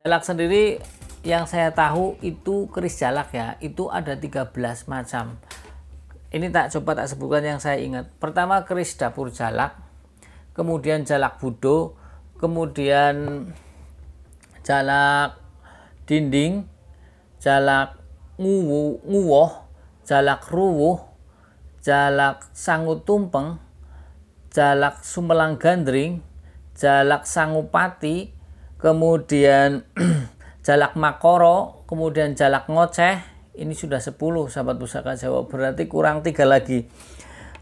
Jalak sendiri yang saya tahu itu keris jalak ya, itu ada 13 macam. Ini coba tak sebutkan yang saya ingat. Pertama keris dapur jalak, kemudian jalak budo, kemudian jalak dinding, jalak nguwoh, jalak ruwuh, jalak sangu tumpeng, jalak sumelang gandring, jalak sangupati, kemudian jalak makoro, kemudian jalak ngoceh. Ini sudah 10 sahabat pusaka Jawa, berarti kurang 3 lagi.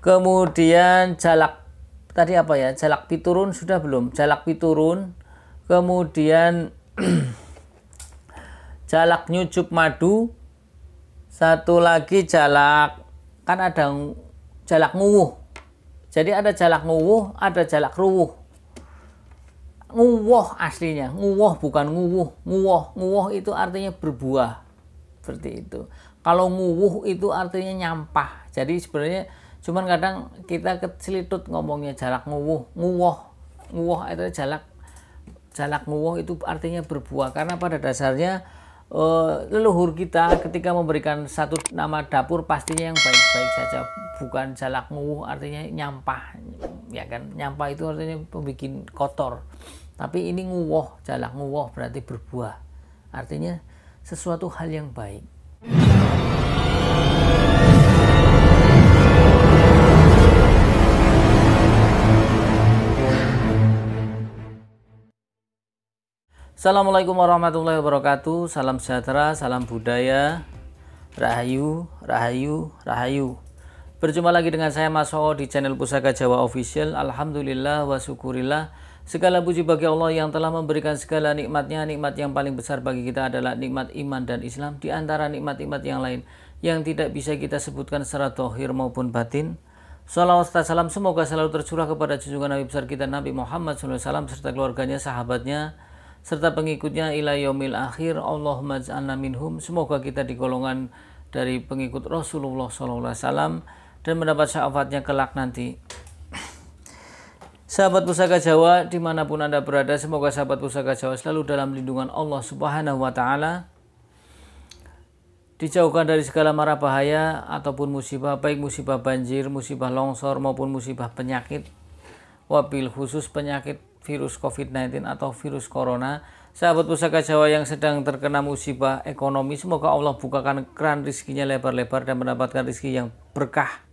Kemudian jalak tadi apa ya, jalak piturun sudah belum? Jalak piturun, kemudian jalak nyucup madu, satu lagi jalak, kan ada jalak nguwuh. Jadi ada jalak nguwuh, ada jalak ruwuh. Nguwoh aslinya, nguwoh bukan nguwuh. Nguwoh itu artinya berbuah, seperti itu. Kalau nguwuh itu artinya nyampah. Jadi sebenarnya cuman kadang kita kecelitut ngomongnya jalak nguwuh. Nguwoh itu jalak nguwoh itu artinya berbuah, karena pada dasarnya leluhur kita ketika memberikan satu nama dapur pastinya yang baik-baik saja, bukan jalak nguwuh artinya nyampah, ya kan? Nyampah itu artinya pembikin kotor. Tapi ini nguwoh, jalak nguwoh berarti berbuah, artinya sesuatu hal yang baik. Assalamualaikum warahmatullahi wabarakatuh. Salam sejahtera, salam budaya, rahayu, rahayu, rahayu. Berjumpa lagi dengan saya Mas Oo di channel Pusaka Jawa Official. Alhamdulillah wa syukurillah. Segala puji bagi Allah yang telah memberikan segala nikmatnya. Nikmat yang paling besar bagi kita adalah nikmat iman dan Islam, di antara nikmat-nikmat yang lain yang tidak bisa kita sebutkan secara zahir maupun batin. Salawat serta salam semoga selalu tercurah kepada junjungan Nabi besar kita Nabi Muhammad SAW serta keluarganya, sahabatnya, serta pengikutnya ila yaumil akhir. Allahumma ja'alna minhum. Semoga kita di golongan dari pengikut Rasulullah SAW dan mendapat syafaatnya kelak nanti. Sahabat Pusaka Jawa dimanapun Anda berada, semoga sahabat Pusaka Jawa selalu dalam lindungan Allah Subhanahu wa Ta'ala, dijauhkan dari segala mara bahaya ataupun musibah, baik musibah banjir, musibah longsor maupun musibah penyakit, wabil khusus penyakit virus COVID-19 atau virus corona. Sahabat Pusaka Jawa yang sedang terkena musibah ekonomi, semoga Allah bukakan keran rizkinya lebar-lebar dan mendapatkan rizki yang berkah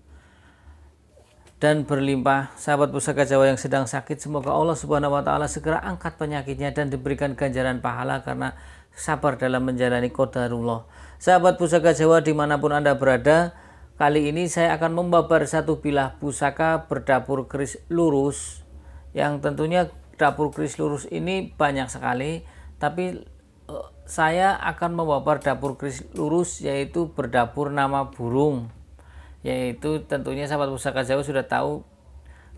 dan berlimpah. Sahabat Pusaka Jawa yang sedang sakit, semoga Allah Subhanahu wa Ta'ala segera angkat penyakitnya dan diberikan ganjaran pahala karena sabar dalam menjalani qadarullah. Sahabat Pusaka Jawa dimanapun Anda berada, kali ini saya akan membabar satu bilah pusaka berdapur keris lurus, yang tentunya dapur keris lurus ini banyak sekali, tapi saya akan membabar dapur keris lurus yaitu berdapur nama burung, yaitu tentunya sahabat Pusaka Jawa sudah tahu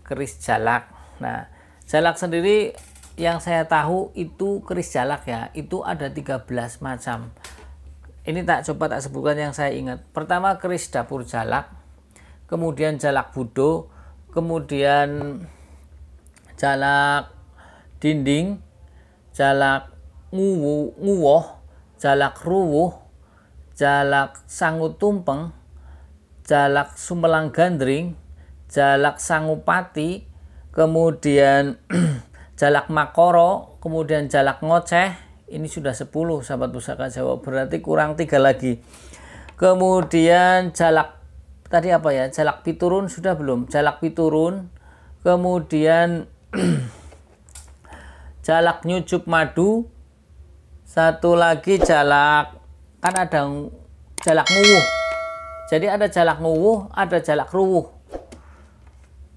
keris jalak. Nah, jalak sendiri yang saya tahu itu keris jalak ya, itu ada 13 macam. Ini coba tak sebutkan yang saya ingat. Pertama keris dapur jalak, kemudian jalak budo, kemudian jalak dinding, jalak nguwoh, jalak ruwuh, jalak sangu tumpeng, jalak sumelang gandring, jalak sangupati, kemudian jalak makoro, kemudian jalak ngoceh. Ini sudah 10 sahabat Pusaka Jawa, berarti kurang 3 lagi. Kemudian jalak tadi apa ya, jalak piturun sudah belum? Jalak piturun, kemudian jalak nyucup madu, satu lagi jalak, kan ada jalak nguwuh. Jadi ada jalak nguwuh, ada jalak ruwuh.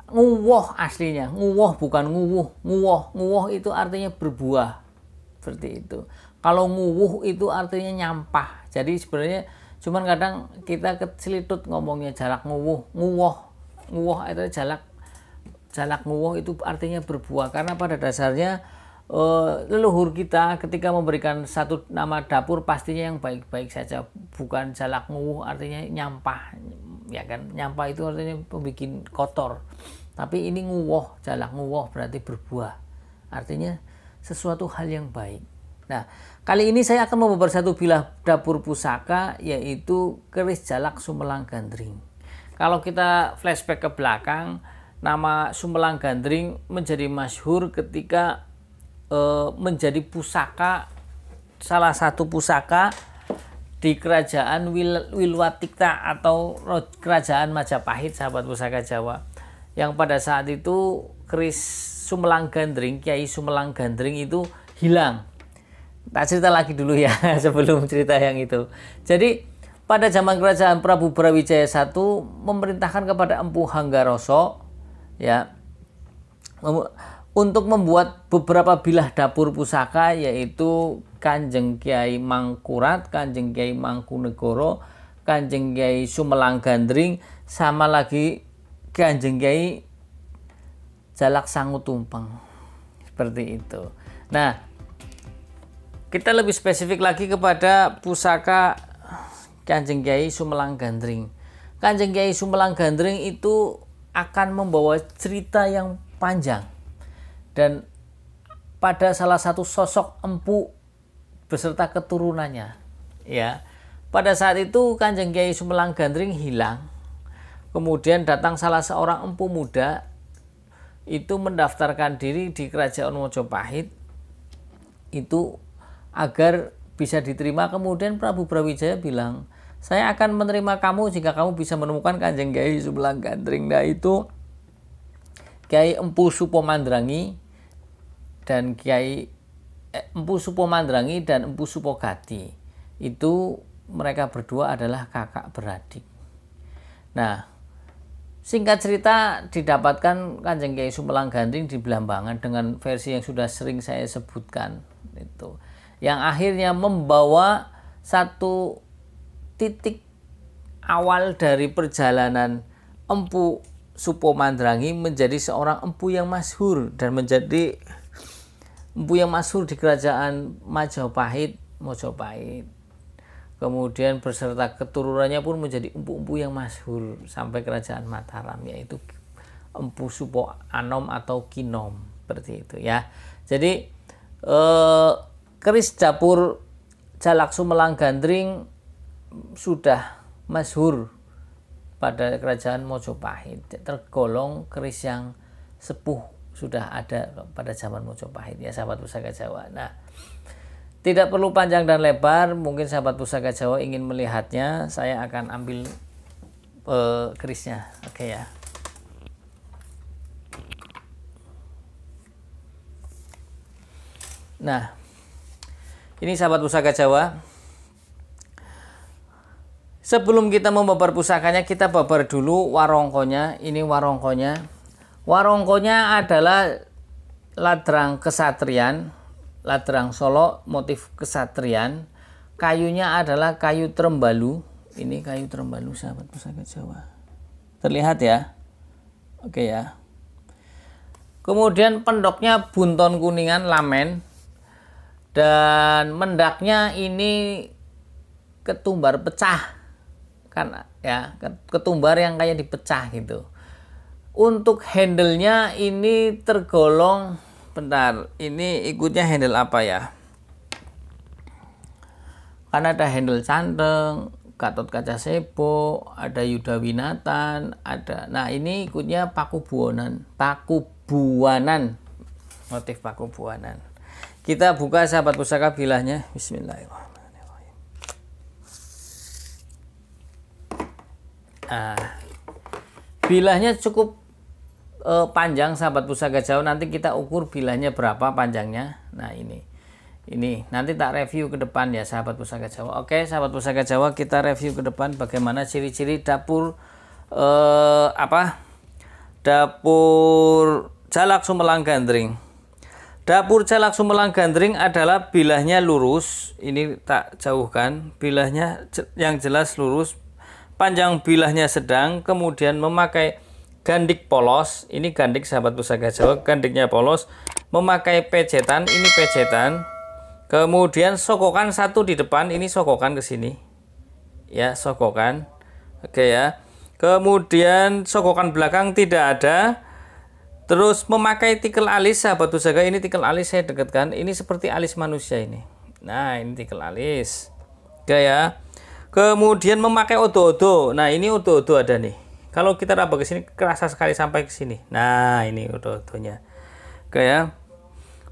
Nguwoh aslinya, nguwoh bukan nguwuh. Nguwoh itu artinya berbuah, seperti itu. Kalau nguwuh itu artinya nyampah. Jadi sebenarnya cuman kadang kita kecelitut ngomongnya jalak nguwuh. Nguwoh itu jalak nguwoh itu artinya berbuah, karena pada dasarnya leluhur kita ketika memberikan satu nama dapur pastinya yang baik-baik saja, bukan jalak nguwuh artinya nyampah, ya kan? Nyampah itu artinya pembikin kotor. Tapi ini nguwoh, jalak nguwoh berarti berbuah, artinya sesuatu hal yang baik. Nah, kali ini saya akan membabar satu bilah dapur pusaka, yaitu keris jalak Sumelang Gandring. Kalau kita flashback ke belakang, nama Sumelang Gandring menjadi masyhur ketika menjadi pusaka, salah satu pusaka di kerajaan Wilwatikta atau kerajaan Majapahit, sahabat pusaka Jawa, yang pada saat itu keris Sumelang Gandring, Kiai Sumelang Gandring itu hilang. Tak cerita lagi dulu ya sebelum cerita yang itu. Jadi pada zaman kerajaan Prabu Brawijaya I memerintahkan kepada Empu Hanggaroso ya untuk membuat beberapa bilah dapur pusaka, yaitu Kanjeng Kiai Mangkurat, Kanjeng Kiai Mangkunegoro, Kanjeng Kiai Sumelang Gandring, sama lagi Kanjeng Kiai Jalak Sangu Tumpeng. Seperti itu. Nah, kita lebih spesifik lagi kepada pusaka Kanjeng Kiai Sumelang Gandring. Kanjeng Kiai Sumelang Gandring itu akan membawa cerita yang panjang. Dan pada salah satu sosok empu beserta keturunannya, ya. Pada saat itu Kanjeng Kiai Sumelang Gandring hilang. Kemudian datang salah seorang empu muda, itu mendaftarkan diri di kerajaan Majapahit itu agar bisa diterima. Kemudian Prabu Brawijaya bilang, saya akan menerima kamu jika kamu bisa menemukan Kanjeng Kiai Sumelang Gandring. Nah, itu Kiai Empu Supomandrangi dan Empu Supomandrangi dan Empu Supogati. Itu mereka berdua adalah kakak beradik. Nah, singkat cerita, didapatkan Kanjeng Kiai Sumelang Gandring di Blambangan dengan versi yang sudah sering saya sebutkan itu, yang akhirnya membawa satu titik awal dari perjalanan Empu Supomandrangi menjadi seorang empu yang masyhur dan menjadi empu yang masyhur di kerajaan Majapahit. Kemudian beserta keturunannya pun menjadi empu-empu yang masyhur sampai kerajaan Mataram, yaitu Empu Supo Anom atau Kinom, seperti itu ya. Jadi keris dapur jalak Sumelang Gandring sudah masyhur pada kerajaan Majapahit, tergolong keris yang sepuh, sudah ada pada zaman Majapahit ya, sahabat pusaka Jawa. Nah, tidak perlu panjang dan lebar, mungkin sahabat pusaka Jawa ingin melihatnya, saya akan ambil kerisnya. Oke ya. Nah, ini sahabat pusaka Jawa. Sebelum kita membabar pusakanya, kita babar dulu warongkonya. Ini warongkonya. Warongkonya adalah ladrang kesatrian, ladrang Solo motif kesatrian. Kayunya adalah kayu trembalu. Ini kayu trembalu, sahabat pusaka Jawa. Terlihat ya? Oke ya. Kemudian pendoknya bunton kuningan lamen. Dan mendaknya ini ketumbar pecah. Kan ya, ketumbar yang kayak dipecah gitu. Untuk handle-nya ini tergolong, bentar, ini ikutnya handle apa ya? Kan ada handle Canteng, Gatot Kaca Sebo, ada Yuda Winatan, ada. Nah, ini ikutnya Pakubuanan, motif Pakubuanan. Kita buka sahabat pusaka bilahnya. Bismillahirrahmanirrahim. Bilahnya cukup panjang sahabat pusaka Jawa. Nanti kita ukur bilahnya berapa panjangnya. Nah, ini nanti tak review ke depan ya sahabat pusaka Jawa. Oke, sahabat pusaka Jawa, kita review ke depan bagaimana ciri-ciri dapur dapur jalak Sumelang Gandring. Dapur jalak Sumelang Gandring adalah bilahnya lurus. Ini tak jauhkan, bilahnya yang jelas lurus. Panjang bilahnya sedang, kemudian memakai gandik polos. Ini gandik sahabat pusaka Jawa, gandiknya polos. Memakai pejetan, ini pejetan. Kemudian sokokan satu di depan, ini sokokan ke sini. Ya, sokokan. Oke ya. Kemudian sokokan belakang tidak ada. Terus memakai tikel alis sahabat pusaka, ini tikel alis saya dekatkan. Ini seperti alis manusia ini. Nah, ini tikel alis. Oke ya. Kemudian memakai odo-odo. Nah, ini odo-odo ada nih. Kalau kita raba ke sini kerasa sekali sampai ke sini. Nah, ini odo-odonya. Oke ya.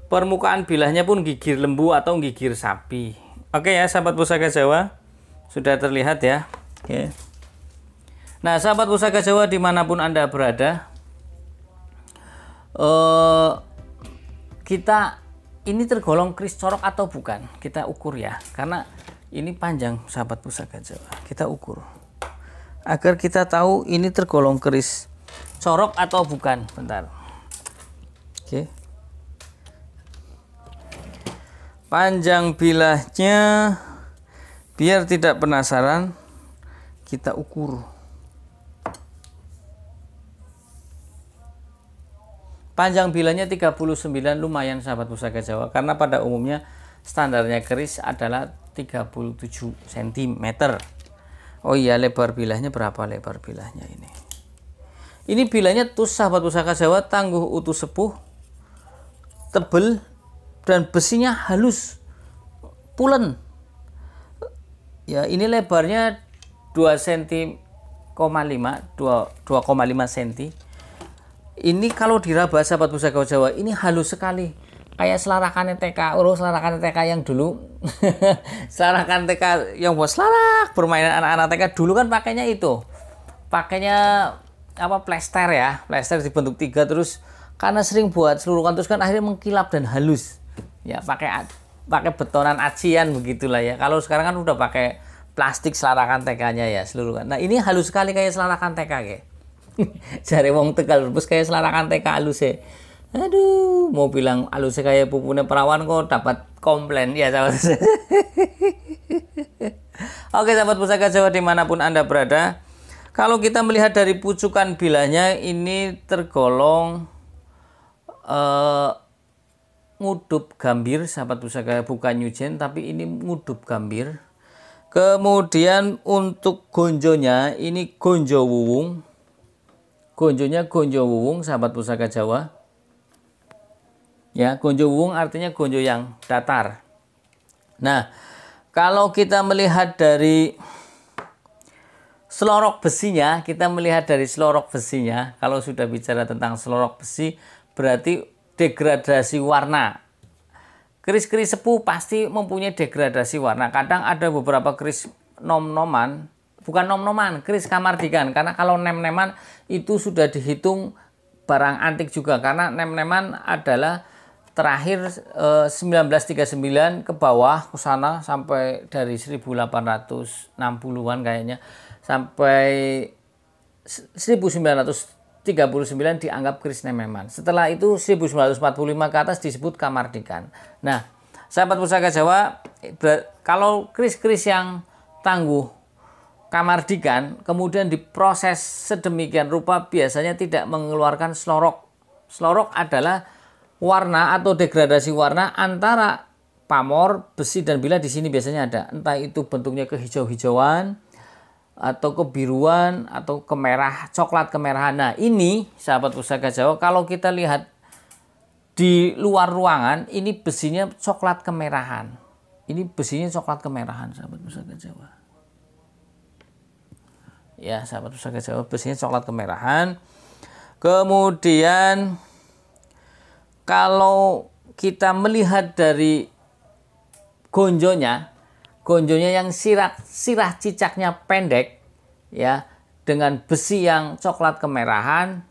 Permukaan bilahnya pun gigir lembu atau gigir sapi. Oke ya, sahabat Pusaka Jawa. Sudah terlihat ya. Oke. Nah, sahabat Pusaka Jawa dimanapun Anda berada, kita ini tergolong keris corok atau bukan? Kita ukur ya, karena ini panjang sahabat Pusaka Jawa. Kita ukur agar kita tahu ini tergolong keris corok atau bukan. Bentar. Oke. Panjang bilahnya, biar tidak penasaran, kita ukur. Panjang bilahnya 39, lumayan sahabat Pusaka Jawa, karena pada umumnya standarnya keris adalah 37 cm. Oh iya, lebar bilahnya berapa lebar bilahnya ini? Ini bilahnya tus sahabat Pusaka Jawa, tangguh utuh sepuh, tebel, dan besinya halus, pulen. Ya, ini lebarnya 2 cm, 2,5 cm. Ini kalau diraba sahabat Pusaka Jawa, ini halus sekali. Kayak selarakan TK, selarakan TK yang dulu. Selarakan TK yang buat selarak permainan anak-anak TK dulu kan pakainya itu. Pakainya apa, plester ya. Plester dibentuk 3, terus karena sering buat seluruhan terus kan akhirnya mengkilap dan halus. Ya, pakai betonan acian begitulah ya. Kalau sekarang kan udah pakai plastik selarakan TK-nya ya seluruhan. Nah, ini halus sekali kayak selarakan TK kayak. Jare wong Tegal terus kayak selarakan TK halus ya. Aduh, mau bilang halus kayak pupune perawan kok dapat komplain ya sahabat. Oke sahabat Pusaka Jawa dimanapun Anda berada, kalau kita melihat dari pucukan bilahnya ini tergolong ngudup gambir sahabat Pusaka, bukan nyujen tapi ini ngudup gambir. Kemudian untuk gonjonya ini gonjo wuwung. Gonjonya gonjo wuwung sahabat Pusaka Jawa. Ya, gonjo wuwung artinya gonjo yang datar. Nah, kalau kita melihat dari selorok besinya, kalau sudah bicara tentang selorok besi, berarti degradasi warna. Keris-keris sepuh pasti mempunyai degradasi warna. Kadang ada beberapa keris nom-noman, bukan nom-noman, keris kamardikan. Karena kalau nem-neman itu sudah dihitung barang antik juga. Karena nem-neman adalah terakhir 1939 ke bawah ke sana sampai dari 1860-an kayaknya sampai 1939 dianggap keris nem-neman. Setelah itu 1945 ke atas disebut kamardikan. Nah, sahabat Pusaka Jawa, kalau keris-keris yang tangguh kamardikan kemudian diproses sedemikian rupa biasanya tidak mengeluarkan selorok. Selorok adalah warna atau degradasi warna antara pamor, besi dan bilah. Di sini biasanya ada, entah itu bentuknya kehijau-hijauan atau kebiruan atau kemerah, coklat kemerahan. Nah, ini sahabat Pusaka Jawa, kalau kita lihat di luar ruangan, ini besinya coklat kemerahan. Ini besinya coklat kemerahan sahabat Pusaka Jawa. Ya, sahabat Pusaka Jawa, besinya coklat kemerahan. Kemudian kalau kita melihat dari gonjonya yang sirah cicaknya pendek ya, dengan besi yang coklat kemerahan,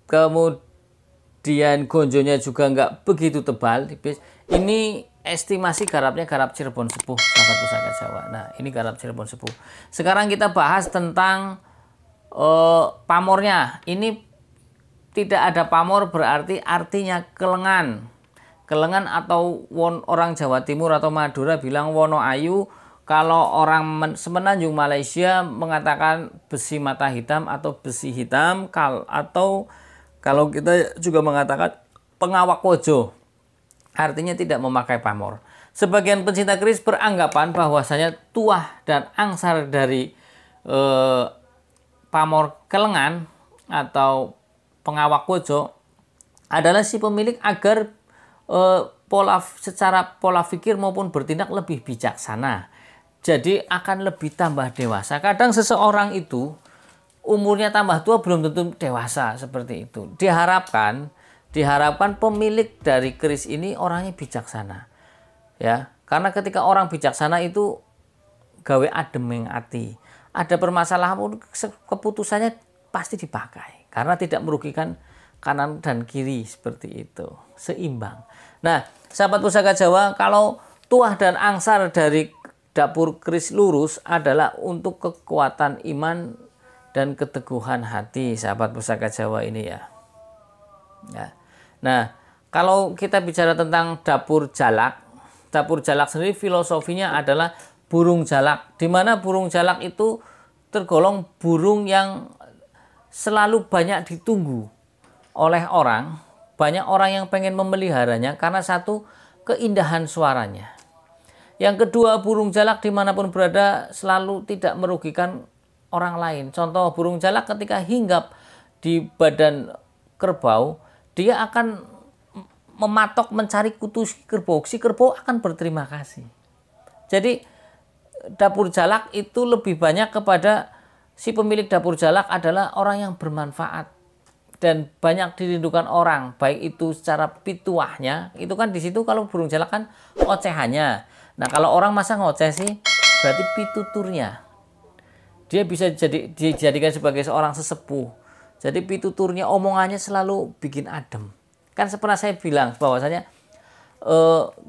kemudian gonjonya juga nggak begitu tebal tipis. Ini estimasi garapnya garap Cirebon Sepuh sahabat Pusaka Jawa. Nah, ini garap Cirebon Sepuh. Sekarang kita bahas tentang pamornya. Ini tidak ada pamor berarti artinya kelengan. Kelengan atau orang Jawa Timur atau Madura bilang wono ayu. Kalau orang semenanjung Malaysia mengatakan besi mata hitam atau besi hitam, atau kalau kita juga mengatakan pengawak wojo, artinya tidak memakai pamor. Sebagian pencinta keris beranggapan bahwasanya tuah dan angsar dari pamor kelengan atau pengawak wojo adalah si pemilik agar secara pola pikir maupun bertindak lebih bijaksana. Jadi akan lebih tambah dewasa. Kadang seseorang itu umurnya tambah tua belum tentu dewasa seperti itu. Diharapkan pemilik dari keris ini orangnya bijaksana. Ya, karena ketika orang bijaksana itu gawe ademing ati. Ada permasalahan pun keputusannya pasti dipakai karena tidak merugikan kanan dan kiri seperti itu, seimbang. Nah, sahabat Pusaka Jawa, kalau tuah dan angsar dari dapur keris lurus adalah untuk kekuatan iman dan keteguhan hati, sahabat Pusaka Jawa ini ya. Nah, kalau kita bicara tentang dapur jalak sendiri filosofinya adalah burung jalak, di mana burung jalak itu tergolong burung yang selalu banyak ditunggu oleh orang. Banyak orang yang pengen memeliharanya karena satu, keindahan suaranya. Yang kedua, burung jalak dimanapun berada selalu tidak merugikan orang lain. Contoh, burung jalak ketika hinggap di badan kerbau, dia akan mematok mencari kutu si kerbau. Si kerbau akan berterima kasih. Jadi dapur jalak itu lebih banyak kepada si pemilik dapur jalak adalah orang yang bermanfaat dan banyak dirindukan orang, baik itu secara pituahnya, itu kan di situ kalau burung jalak kan ocehannya. Nah, kalau orang masa ngoceh sih, berarti pituturnya. Dia bisa dijadikan sebagai seorang sesepuh. Jadi pituturnya, omongannya selalu bikin adem. Kan pernah saya bilang bahwasanya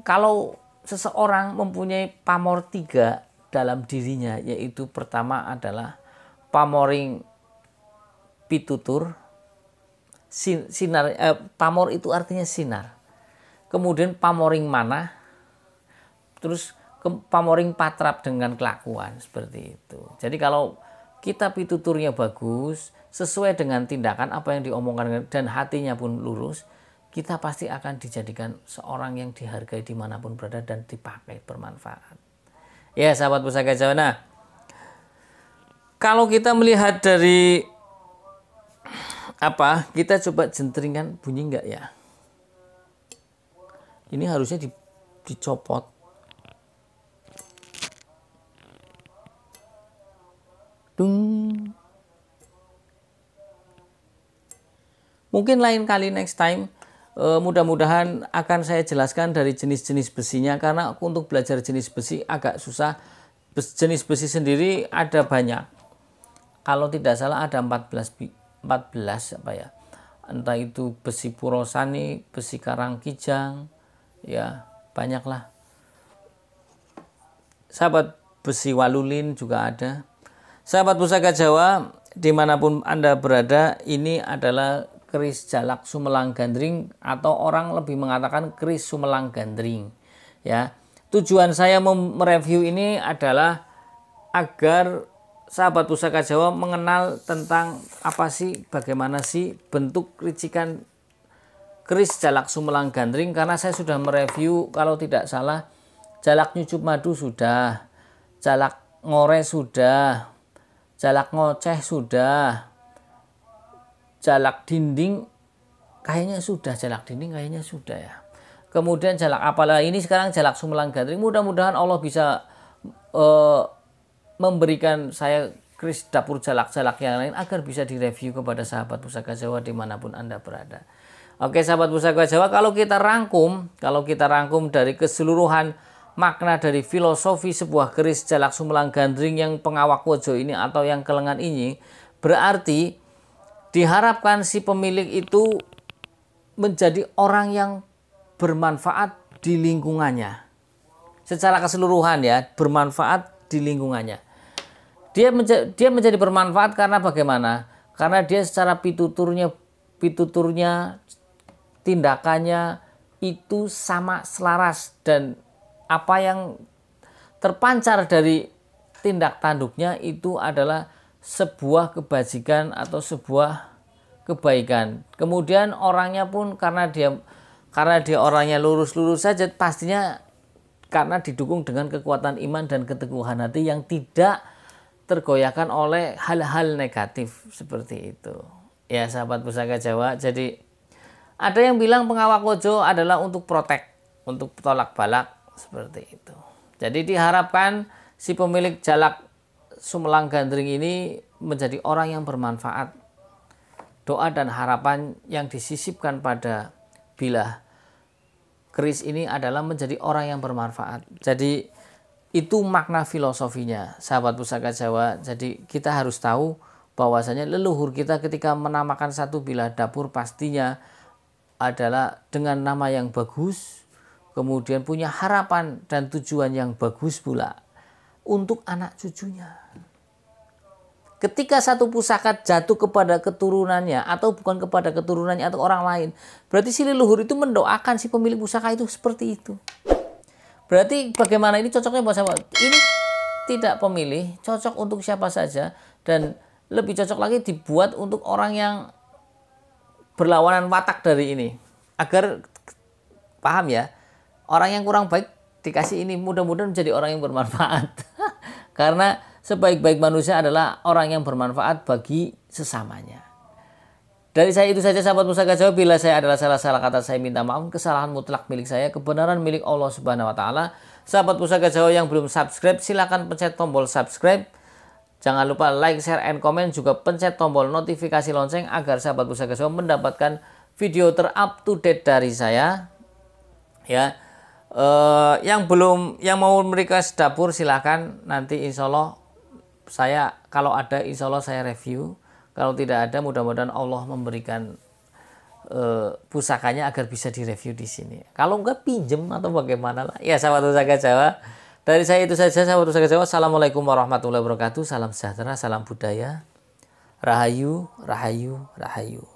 kalau seseorang mempunyai pamor 3 dalam dirinya, yaitu pertama adalah pamoring pitutur, sinar, pamor itu artinya sinar, kemudian pamoring mana, terus pamoring patrap dengan kelakuan, seperti itu. Jadi kalau kita pituturnya bagus, sesuai dengan tindakan apa yang diomongkan dan hatinya pun lurus, kita pasti akan dijadikan seorang yang dihargai dimanapun berada dan dipakai bermanfaat. Ya, sahabat Pusaka Jawa. Nah, kalau kita melihat dari apa, kita coba jentringan bunyi enggak ya? Ini harusnya dicopot. Dung. Mungkin lain kali, next time, mudah-mudahan akan saya jelaskan dari jenis-jenis besinya, karena untuk belajar jenis besi agak susah. Jenis besi sendiri ada banyak. Kalau tidak salah ada 14 apa ya. Entah itu besi purosani, besi karangkijang, ya banyaklah. Sahabat, besi walulin juga ada. Sahabat Pusaka Jawa, dimanapun Anda berada, ini adalah keris jalak Sumelang Gandring, atau orang lebih mengatakan keris Sumelang Gandring. Ya, tujuan saya mereview ini adalah agar sahabat Pusaka Jawa mengenal tentang apa sih, bagaimana sih bentuk ricikan keris jalak Sumelang Gandring, karena saya sudah mereview kalau tidak salah jalak nyucup madu sudah, jalak ngore sudah, jalak ngoceh sudah, jalak dinding kayaknya sudah, ya. Kemudian jalak apalah ini sekarang jalak Sumelang Gandring. Mudah-mudahan Allah bisa memberikan saya keris dapur jalak-jalak yang lain agar bisa direview kepada sahabat Pusaka Jawa dimanapun Anda berada. Oke, sahabat Pusaka Jawa, kalau kita rangkum dari keseluruhan makna dari filosofi sebuah keris jalak Sumelang Gandring yang pengawak wojo ini atau yang kelengan ini, berarti diharapkan si pemilik itu menjadi orang yang bermanfaat di lingkungannya. Secara keseluruhan ya, bermanfaat di lingkungannya. Dia menjadi bermanfaat karena bagaimana? Karena dia secara pituturnya, tindakannya itu sama selaras, dan apa yang terpancar dari tindak tanduknya itu adalah sebuah kebajikan atau sebuah kebaikan. Kemudian orangnya pun karena dia orangnya lurus-lurus saja, pastinya karena didukung dengan kekuatan iman dan keteguhan hati yang tidak tergoyahkan oleh hal-hal negatif seperti itu. Ya, sahabat Pusaka Jawa, jadi ada yang bilang pengawak wojo adalah untuk protek. untuk tolak balak seperti itu. Jadi diharapkan si pemilik jalak Sumelang Gandring ini menjadi orang yang bermanfaat. Doa dan harapan yang disisipkan pada bilah keris ini adalah menjadi orang yang bermanfaat. Jadi itu makna filosofinya, sahabat Pusaka Jawa. Jadi kita harus tahu bahwasanya leluhur kita ketika menamakan satu bilah dapur pastinya adalah dengan nama yang bagus, kemudian punya harapan dan tujuan yang bagus pula untuk anak cucunya. Ketika satu pusaka jatuh kepada keturunannya atau bukan kepada keturunannya atau orang lain, berarti si leluhur itu mendoakan si pemilik pusaka itu seperti itu. Berarti bagaimana ini cocoknya buat siapa? Ini tidak pemilih, cocok untuk siapa saja, dan lebih cocok lagi dibuat untuk orang yang berlawanan watak dari ini. Agar paham ya, orang yang kurang baik dikasih ini, mudah-mudahan menjadi orang yang bermanfaat. Karena sebaik-baik manusia adalah orang yang bermanfaat bagi sesamanya. Dari saya itu saja sahabat Pusaka Jawa. Bila saya adalah salah kata, saya minta maaf. Kesalahan mutlak milik saya, kebenaran milik Allah Subhanahu wa taala. Sahabat Pusaka Jawa yang belum subscribe, silakan pencet tombol subscribe. Jangan lupa like, share, and comment, juga pencet tombol notifikasi lonceng agar sahabat Pusaka Jawa mendapatkan video ter-up-to-date dari saya. Ya. Yang mau request dapur silakan, nanti insya Allah saya kalau ada insya Allah saya review. Kalau tidak ada, mudah-mudahan Allah memberikan pusakanya agar bisa direview di sini. Kalau enggak pinjem atau bagaimana lah. Ya sahabat Pusaka Jawa, dari saya itu saja sahabat Pusaka Jawa. Assalamualaikum warahmatullahi wabarakatuh. Salam sejahtera, salam budaya. Rahayu, rahayu, rahayu.